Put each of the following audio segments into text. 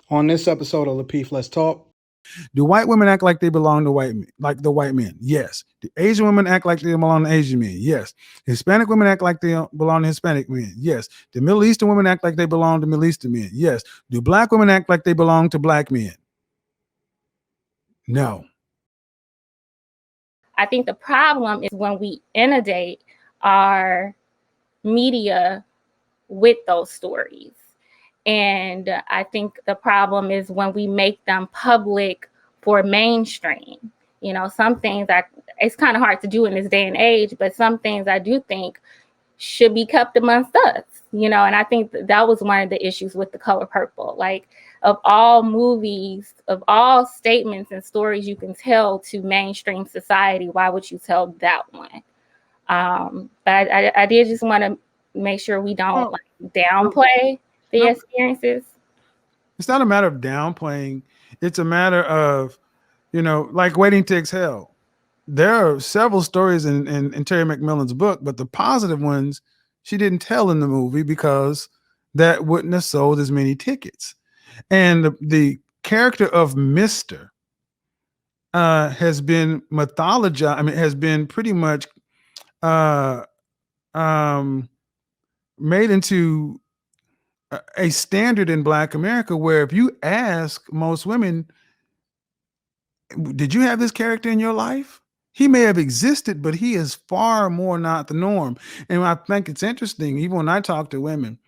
On this episode of Lapeef, Let's Talk. Do white women act like they belong to white men, like the white men? Yes. Do Asian women act like they belong to Asian men? Yes. Hispanic women act like they belong to Hispanic men? Yes. Do Middle Eastern women act like they belong to Middle Eastern men? Yes. Do black women act like they belong to black men? No. I think the problem is when we inundate our media with those stories. And I think the problem is when we make them public for mainstream. You know, some things it's kind of hard to do in this day and age, but some things I do think should be kept amongst us, you know, and I think that was one of the issues with The Color Purple. Like, of all movies, of all statements and stories you can tell to mainstream society, why would you tell that one? But I did just want to make sure we don't downplay the experiences. It's not a matter of downplaying. It's a matter of, you know, like Waiting to Exhale. There are several stories in Terry McMillan's book, but the positive ones she didn't tell in the movie because that wouldn't have sold as many tickets. And the character of Mr. Has been mythologized. I mean, has been pretty much made into a standard in Black America, where if you ask most women, did you have this character in your life? He may have existed, but he is far more not the norm. And I think it's interesting, even when I talk to women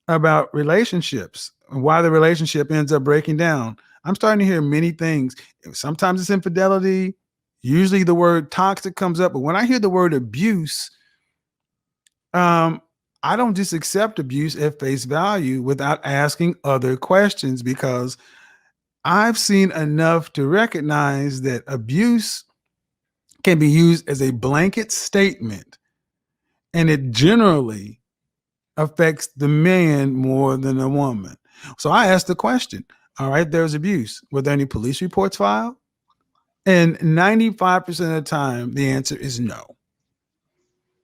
about relationships and why the relationship ends up breaking down, I'm starting to hear many things. Sometimes it's infidelity. Usually the word toxic comes up. But when I hear the word abuse, I don't just accept abuse at face value without asking other questions, because I've seen enough to recognize that abuse can be used as a blanket statement, and it generally affects the man more than the woman. So I asked the question, all right, there's abuse. Were there any police reports filed? And 95% of the time, the answer is no.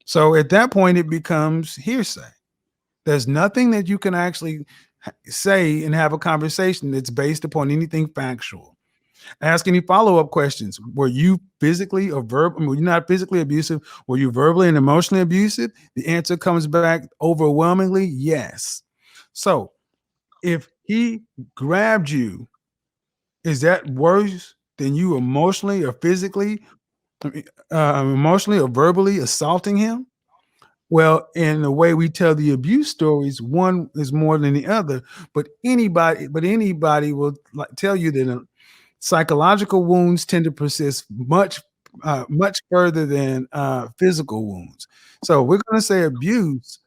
So at that point, it becomes hearsay. There's nothing that you can actually say and have a conversation that's based upon anything factual. Ask any follow-up questions. Were you physically or verbally, were you not physically abusive? Were you verbally and emotionally abusive? The answer comes back overwhelmingly yes. So if he grabbed you, is that worse than you emotionally or physically, emotionally or verbally assaulting him? Well, in the way we tell the abuse stories, one is more than the other, but anybody will tell you that psychological wounds tend to persist much further than physical wounds. So we're going to say abuse.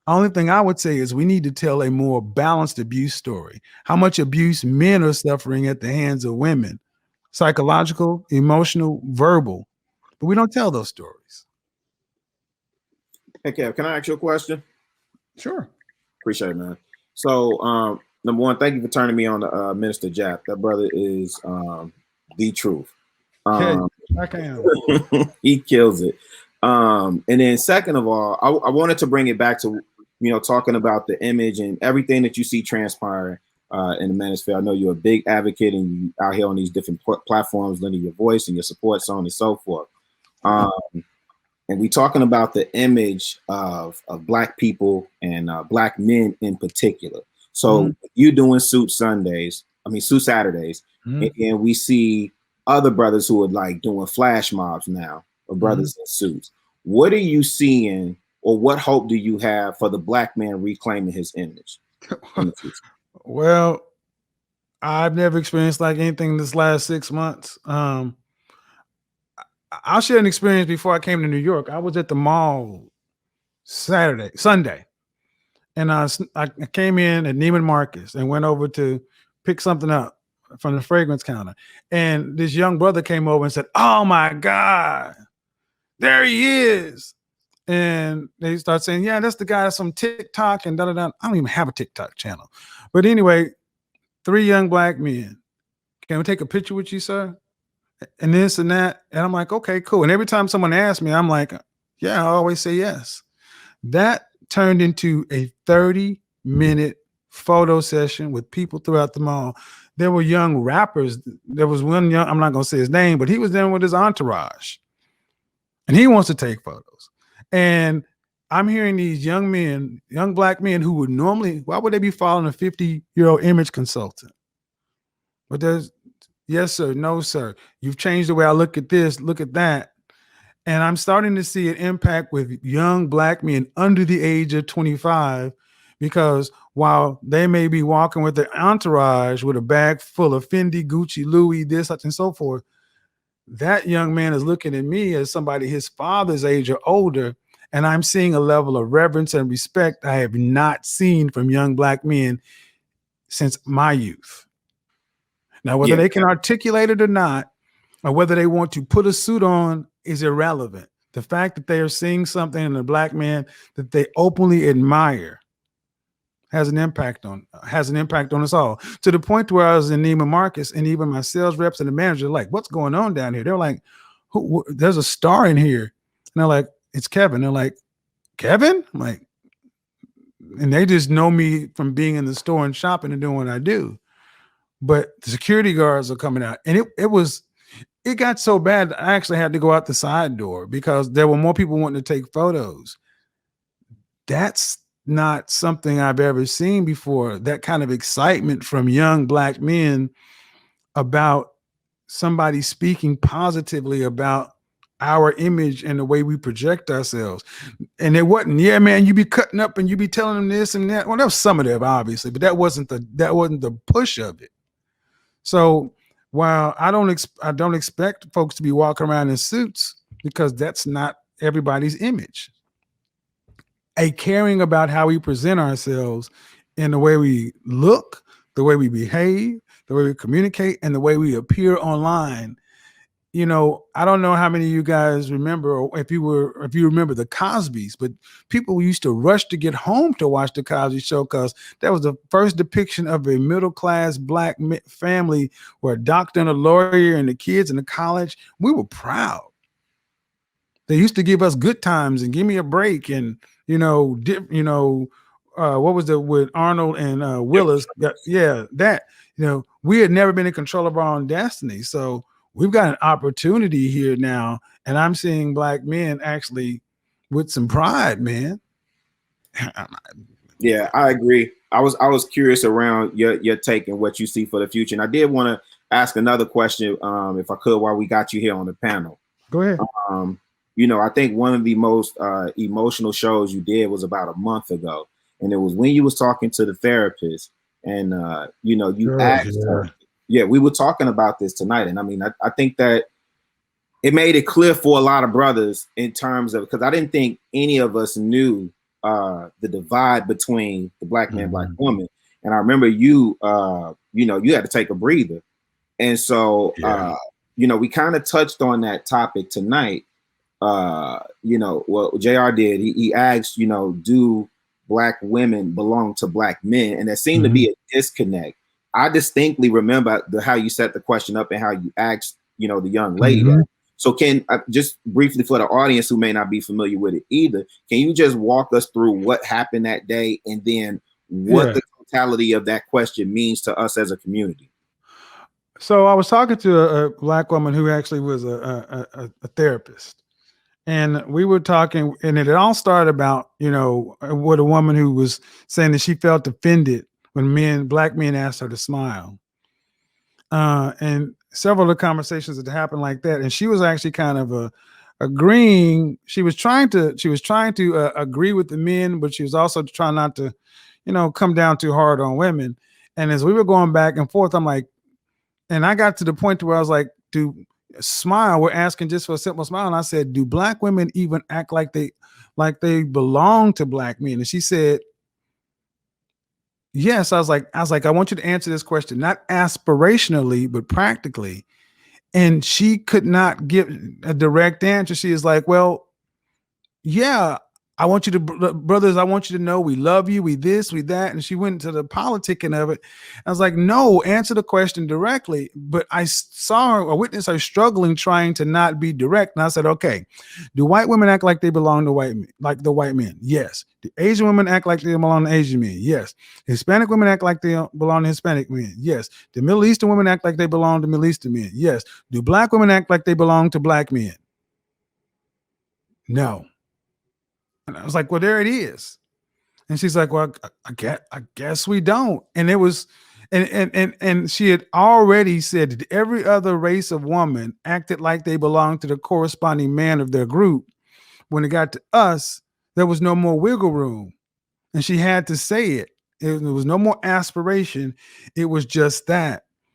Only thing I would say is we need to tell a more balanced abuse story. How much abuse men are suffering at the hands of women, psychological, emotional, verbal, but we don't tell those stories. Hey, Kev, can I ask you a question? Sure. Appreciate it, man. So, number one, thank you for turning me on to Minister Jap. That brother is the truth. I can. He kills it. And then second of all, I wanted to bring it back to, you know, talking about the image and everything that you see transpiring in the manosphere. I know you're a big advocate and you out here on these different platforms, lending your voice and your support, so on and so forth. And we talking about the image of Black people and Black men in particular. So you're doing Suit Saturdays, and we see other brothers who are like doing flash mobs now of brothers in suits. What are you seeing, or what hope do you have for the Black man reclaiming his image in the future? Well, I've never experienced like anything this last 6 months. I'll share an experience before I came to New York. I was at the mall Sunday, and I came in at Neiman Marcus and went over to pick something up from the fragrance counter. And this young brother came over and said, "Oh my God, there he is." And they start saying, "Yeah, that's the guy that's on TikTok and da-da-da." I don't even have a TikTok channel. But anyway, 3 young Black men. "Can we take a picture with you, sir?" And this and that. And I'm like, okay, cool. And every time someone asks me, I'm like, yeah, I always say yes. That turned into a 30-minute photo session with people throughout the mall. There were young rappers. There was one young, I'm not going to say his name, but he was there with his entourage and he wants to take photos. And I'm hearing these young men, young black men who would normally, why would they be following a 50-year-old image consultant? But there's, yes, sir, no, sir. You've changed the way I look at this, look at that. And I'm starting to see an impact with young black men under the age of 25, because while they may be walking with their entourage with a bag full of Fendi, Gucci, Louis, this, such and so forth, that young man is looking at me as somebody his father's age or older. And I'm seeing a level of reverence and respect I have not seen from young black men since my youth. Now, whether they can articulate it or not, or whether they want to put a suit on is irrelevant. The fact that they are seeing something in a black man that they openly admire has an impact on us all, to the point where I was in Neiman Marcus and even my sales reps and the manager like, what's going on down here? They're like, there's a star in here. And they're like, it's Kevin. They're like, Kevin? I'm like, and they just know me from being in the store and shopping and doing what I do. But the security guards are coming out, and it got so bad I actually had to go out the side door because there were more people wanting to take photos. That's not something I've ever seen before. That kind of excitement from young black men about somebody speaking positively about our image and the way we project ourselves. And it wasn't, yeah, man, you be cutting up and you be telling them this and that. Well, that was some of it, obviously, but that wasn't the push of it. So while I don't expect folks to be walking around in suits, because that's not everybody's image. A caring about how we present ourselves in the way we look, the way we behave, the way we communicate, and the way we appear online. You know, I don't know how many of you guys remember, or if you remember the Cosbys, but people used to rush to get home to watch the Cosby Show because that was the first depiction of a middle-class black family where a doctor and a lawyer and the kids in the college, we were proud. They used to give us good times and give me a break, and what was the with Arnold and Willis? We had never been in control of our own destiny, so we've got an opportunity here now, and I'm seeing black men actually with some pride, man. Yeah, I agree. I was curious around your take and what you see for the future, and I did want to ask another question, if I could, while we got you here on the panel. Go ahead. I think one of the most emotional shows you did was about a month ago, and it was when you was talking to the therapist, and you asked her. Yeah, we were talking about this tonight, and I mean, I think that it made it clear for a lot of brothers in terms of, because I didn't think any of us knew the divide between the black man, black woman, and I remember you had to take a breather, and so we kind of touched on that topic tonight. What JR did, he asked, do black women belong to black men, and there seemed to be a disconnect. I distinctly remember how you set the question up and how you asked, the young lady. So can just briefly, for the audience who may not be familiar with it either, can you just walk us through what happened that day and then what the totality of that question means to us as a community? So I was talking to a black woman who actually was a therapist, and we were talking, and it all started about, with a woman who was saying that she felt offended when black men asked her to smile. And several of the conversations that happened like that. And she was actually kind of agreeing. She was trying to agree with the men, but she was also trying not to, come down too hard on women. And as we were going back and forth, I'm like, and I got to the point where I was like, smile. We're asking just for a simple smile. And I said, do black women even act like they belong to black men? And she said, yes. I was like, I want you to answer this question, not aspirationally, but practically. And she could not give a direct answer. She is like, well, yeah, I want you to, brothers, I want you to know we love you, we this, we that. And she went into the politicking of it. I was like, no, answer the question directly. But I saw her, or witnessed her struggling, trying to not be direct. And I said, okay, do white women act like they belong to white men, like the white men? Yes. Do Asian women act like they belong to Asian men? Yes. Hispanic women act like they belong to Hispanic men? Yes. Do Middle Eastern women act like they belong to Middle Eastern men? Yes. Do black women act like they belong to black men? No. And I was like, well, there it is. And she's like, well, I guess we don't. And it was, and she had already said that every other race of woman acted like they belonged to the corresponding man of their group. When it got to us, there was no more wiggle room. And she had to say it. There was no more aspiration. It was just that.